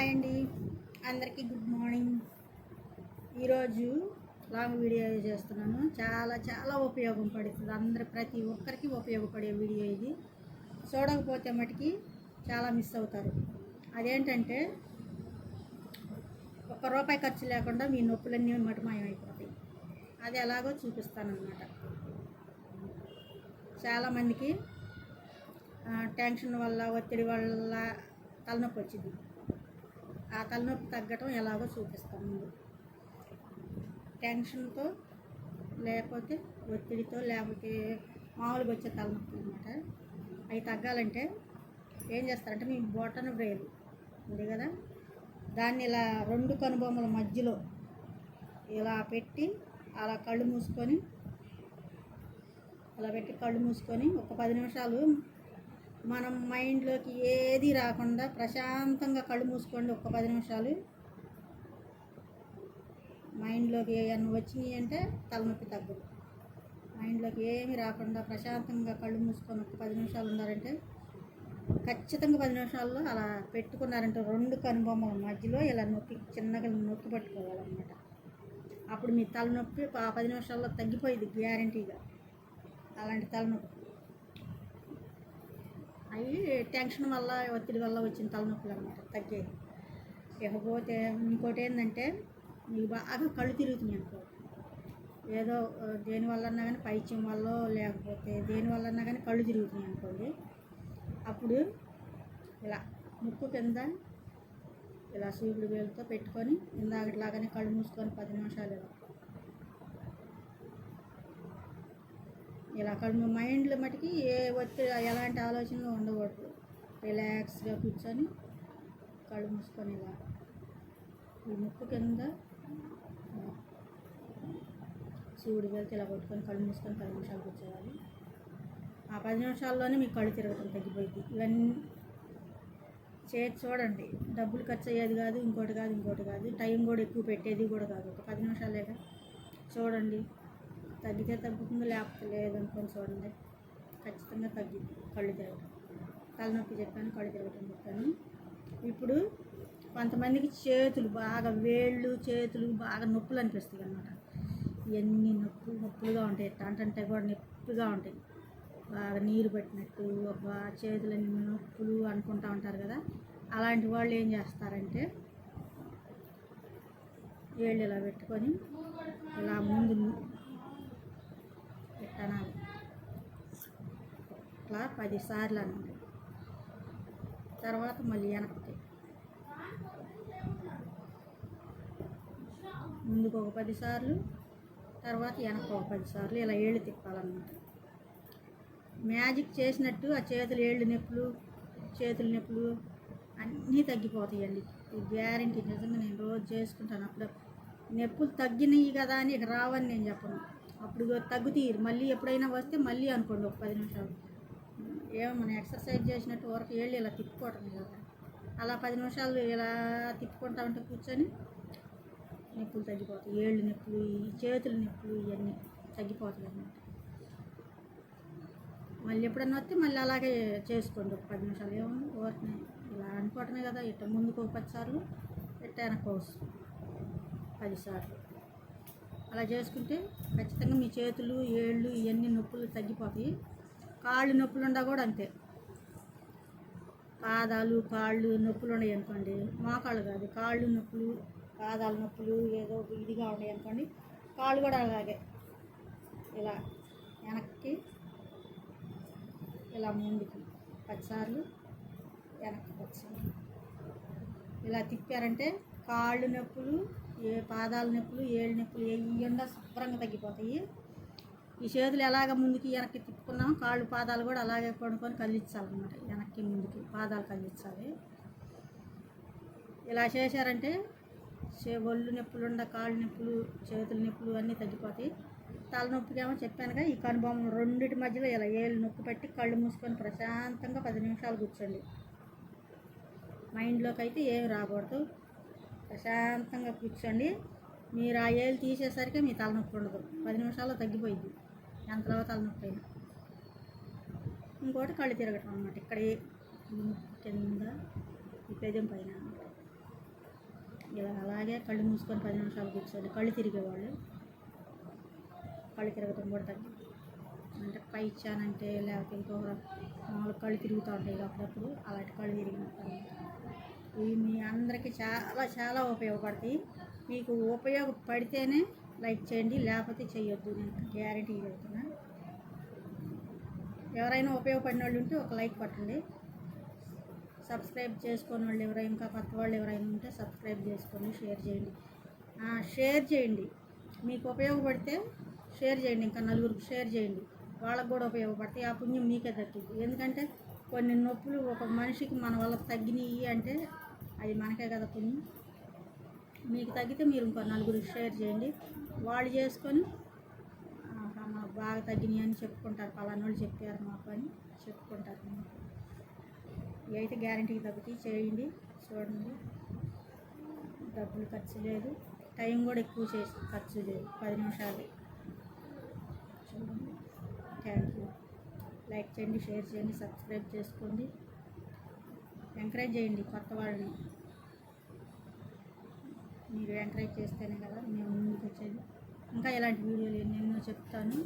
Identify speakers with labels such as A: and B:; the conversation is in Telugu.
A: హాయ్ అండి, అందరికీ గుడ్ మార్నింగ్. ఈరోజు లాంగ్ వీడియో చేస్తున్నాను. చాలా చాలా ఉపయోగపడుతుంది, ప్రతి ఒక్కరికి ఉపయోగపడే వీడియో ఇది. చూడకపోతే మటుకి చాలా మిస్ అవుతారు. అదేంటంటే ₹1 ఖర్చు లేకుండా మీ నొప్పులన్నీ మటుమాయమైపోతాయి. అది ఎలాగో చూపిస్తానన్నమాట. చాలామందికి టెన్షన్ వల్ల, ఒత్తిడి వల్ల తలనొప్పి వచ్చింది. ఆ తలనొప్పి తగ్గటం ఎలాగో చూపిస్తాను. ముందు టెన్షన్తో, లేకపోతే ఒత్తిడితో, లేకపోతే మామూలుగా వచ్చే తలనొప్పి అనమాట. అవి తగ్గాలంటే ఏం చేస్తారంటే, మీ బొటన వ్రేలు ఉంది కదా, దాన్ని ఇలా 2 కనుబొమ్మల మధ్యలో ఇలా పెట్టి అలా కళ్ళు మూసుకొని ఒక 10 నిమిషాలు మనం మైండ్లోకి ఏది రాకుండా ప్రశాంతంగా కళ్ళు మూసుకోండి. ఒక 10 నిమిషాలు మైండ్లోకి ఏమన్నా వచ్చినాయి అంటే తలనొప్పి తగ్గదు. మైండ్లోకి ఏమి రాకుండా ప్రశాంతంగా కళ్ళు మూసుకొని ఒక 10 నిమిషాలు ఉన్నారంటే, ఖచ్చితంగా 10 నిమిషాల్లో అలా పెట్టుకున్నారంటే 2 కనుబొమ్మల మధ్యలో ఇలా చిన్నగా నొక్కి పట్టుకోవాలన్నమాట. అప్పుడు మీ తలనొప్పి ఆ 10 నిమిషాల్లో తగ్గిపోయింది గ్యారంటీగా. అలాంటి తలనొప్పి అవి టెన్షన్ వల్ల, ఒత్తిడి వల్ల వచ్చిన తలనొప్పులు అనమాట తగ్గేది. ఇకపోతే ఇంకోటి ఏంటంటే, మీకు బాగా కళ్ళు తిరుగుతున్నాయి అనుకో, ఏదో దేనివల్లన్నా కానీ, పైత్యం వల్ల లేకపోతే దేనివల్లన్నా కానీ కళ్ళు తిరుగుతున్నాయి అనుకోండి, అప్పుడు ఇలా ముక్కు కింద ఇలా సూపుడు వేలుతో పెట్టుకొని ఇందాకట్లాగానే కళ్ళు మూసుకొని 10 నిమిషాలు ఇలా కళ్ళు మైండ్లో మటుకి ఏ ఒత్తిడి, ఎలాంటి ఆలోచనలు ఉండకూడదు. రిలాక్స్గా కూర్చొని కళ్ళు మూసుకొని ఇలా ఈ ముక్కు కింద శివుడి వెళ్తే ఇలా కొట్టుకొని కళ్ళు మూసుకొని 10 నిమిషాలు కూర్చోవాలి. ఆ 10 నిమిషాల్లోనే మీకు కళ్ళు తిరగటం తగ్గిపోయింది. ఇవన్నీ చేసి చూడండి. డబ్బులు ఖర్చు అయ్యేది కాదు, ఇంకోటి కాదు, టైం కూడా ఎక్కువ పెట్టేది కూడా కాదు. ఒక 10 నిమిషాలేగా చూడండి. తగ్గితే తగ్గుతుంది, లేకపోతే లేదనుకొని చూడండి. ఖచ్చితంగా తగ్గింది కళ్ళు తిరగటం. తలనొప్పి చెప్పాను, కళ్ళు తిరగటం చెప్పాను. ఇప్పుడు కొంతమందికి చేతులు బాగా, చేతులు బాగా నొప్పులు అనిపిస్తాయి అన్నమాట. ఇవన్నీ నొప్పులుగా ఉంటాయి. అంటే కూడా నొప్పిగా ఉంటాయి, బాగా నీరు పట్టినట్టు, చేతులన్నీ నొప్పులు అనుకుంటూ ఉంటారు కదా. అలాంటి వాళ్ళు ఏం చేస్తారంటే, వేళ్ళు ఇలా పెట్టుకొని ఇలా ముందు పెట్టాలి. ఇట్లా 10 సార్లు అన్నమాట. తర్వాత మళ్ళీ వెనక్కి, ముందుకు ఒక 10 సార్లు, తర్వాత వెనక్కి ఒక 10 సార్లు ఇలా ఏళ్ళు తిప్పాలన్నమాట. మ్యాజిక్ చేసినట్టు ఆ చేతుల నొప్పులు అన్నీ తగ్గిపోతాయండి. ఈ గ్యారెంటీ. నిజంగా నేను రోజు చేసుకుంటాను. అప్పుడు నొప్పులు తగ్గినాయి కదా అని ఇక రావని నేను చెప్పను. అప్పుడు తగ్గుతీరు. మళ్ళీ ఎప్పుడైనా వస్తే మళ్ళీ అనుకోండి ఒక 10 నిమిషాలు. ఏమో మనం ఎక్సర్సైజ్ చేసినట్టు వరకు ఏళ్ళు ఇలా తిప్పుకోవటం కదా. అలా 10 నిమిషాలు ఇలా తిప్పుకుంటా ఉంటే కూర్చొని నొప్పులు తగ్గిపోతాయి. ఏళ్ళు నొప్పులు, ఈ చేతుల నొప్పులు ఇవన్నీ తగ్గిపోతాయి అన్నమాట. మళ్ళీ ఎప్పుడన్నా వస్తే మళ్ళీ అలాగే చేసుకోండి ఒక 10 నిమిషాలు. ఏముంది, ఊరికనే ఇలా అనుకోవటమే కదా. ఇట్లా ముందుకు ఒక 10 సార్లు, ఇట్లా వెనక్కి 10 సార్లు అలా చేసుకుంటే ఖచ్చితంగా మీ చేతులు, ఏళ్ళు ఇవన్నీ నొప్పులు తగ్గిపోతాయి. కాళ్ళు నొప్పులు ఉండా కూడా అంతే. పాదాలు, కాళ్ళు నొప్పులు ఉన్నాయి అనుకోండి, మోకాళ్ళు కాదు, కాళ్ళు నొప్పులు, పాదాల నొప్పులు ఏదో ఇదిగా ఉన్నాయి అనుకోండి, కాళ్ళు కూడా అలాగే ఇలా వెనక్కి, ఇలా ముందుకి 10 సార్లు, వెనక్కి 10 సార్లు ఇలా తిప్పారంటే కాళ్ళు నొప్పులు, పాదాల నొప్పులు, ఏళ్ళు నొప్పులు ఏయకుండా శుభ్రంగా తగ్గిపోతాయి. ఈ చేతులు ఎలాగ ముందుకి వెనక్కి తిప్పుకున్నామో కాళ్ళు, పాదాలు కూడా అలాగే కొనుక్కొని కదిలించాలన్నమాట. వెనక్కి ముందుకి పాదాలు కదిలించాలి. ఇలా చేశారంటే ఒళ్ళు నొప్పులు కాళ్ళు నొప్పులు, చేతుల నొప్పులు అన్నీ తగ్గిపోతాయి. తలనొప్పికి ఏమో చెప్పానుగా, ఈ కనుబొమ్మలు రెండింటి మధ్యలో ఇలా ఏళ్ళు నొక్కి పెట్టి కళ్ళు మూసుకొని ప్రశాంతంగా 10 నిమిషాలు కూర్చోండి. మైండ్లోకి అయితే ఏమి రాకూడదు. ప్రశాంతంగా కూర్చోండి. మీరు ఆ ఏళ్ళు తీసేసరికి మీ తలనొప్పి ఉండదు. 10 నిమిషాల్లో తగ్గిపోయింది ఎంతలో తలనొప్పి అయినా. ఇంకోటి కళ్ళు తిరగటం అన్నమాట. ఇక్కడ కింద ఈ పెదం పైన ఇలా అలాగే కళ్ళు మూసుకొని 10 నిమిషాలు కూర్చోండి. కళ్ళు తిరిగేవాళ్ళు కళ్ళు తిరగటం కూడా తగ్గింది. అంటే పై ఇచ్చానంటే లేకపోతే ఇంకొక మామూలు కళ్ళు తిరుగుతూ ఉంటాయి అప్పుడప్పుడు, అలాంటి కళ్ళు తిరిగినట్టు. ఇవి మీ అందరికీ చాలా చాలా ఉపయోగపడతాయి. మీకు ఉపయోగపడితేనే లైక్ చేయండి, లేకపోతే చేయొద్దు. నేను గ్యారెంటీ చెప్తున్నా. ఎవరైనా ఉపయోగపడిన వాళ్ళు ఉంటే ఒక లైక్ కొట్టండి. సబ్స్క్రైబ్ చేసుకున్న వాళ్ళు ఎవరైనా, ఇంకా కొత్త వాళ్ళు ఎవరైనా ఉంటే సబ్స్క్రైబ్ చేసుకోండి, షేర్ చేయండి. మీకు ఉపయోగపడితే షేర్ చేయండి, ఇంకా నలుగురికి షేర్ చేయండి, వాళ్ళకు కూడా ఉపయోగపడతాయి. ఆ పుణ్యం మీకే దక్కుతుంది. ఎందుకంటే కొన్ని నొప్పులు ఒక మనిషికి మన వల్ల తగ్గినాయి అంటే అది మనకే కదా పుణ్యం. మీకు తగ్గితే మీరు ఇంకో నలుగురికి షేర్ చేయండి, వాళ్ళు చేసుకొని మాకు బాగా తగ్గినాయి అని చెప్పుకుంటారు. పలానా వాళ్ళు చెప్పారు మాకు అని చెప్పుకుంటారు. ఇవి అయితే గ్యారెంటీకి తగ్గుతాయి. చేయండి, చూడండి. డబ్బులు ఖర్చు లేదు, టైం కూడా ఎక్కువ ఖర్చు లేదు. 10 నిమిషాలు చూడండి. Thank you. లైక్ చేయండి, షేర్ చేయండి, సబ్స్క్రైబ్ చేసుకోండి. ఎంకరేజ్ చేయండి కొత్త వాళ్ళని. మీరు ఎంకరేజ్ చేస్తేనే కదా మేము ముందుకు వచ్చేది. ఇంకా ఇలాంటి వీడియోలు ఎన్నెన్నో చెప్తాను.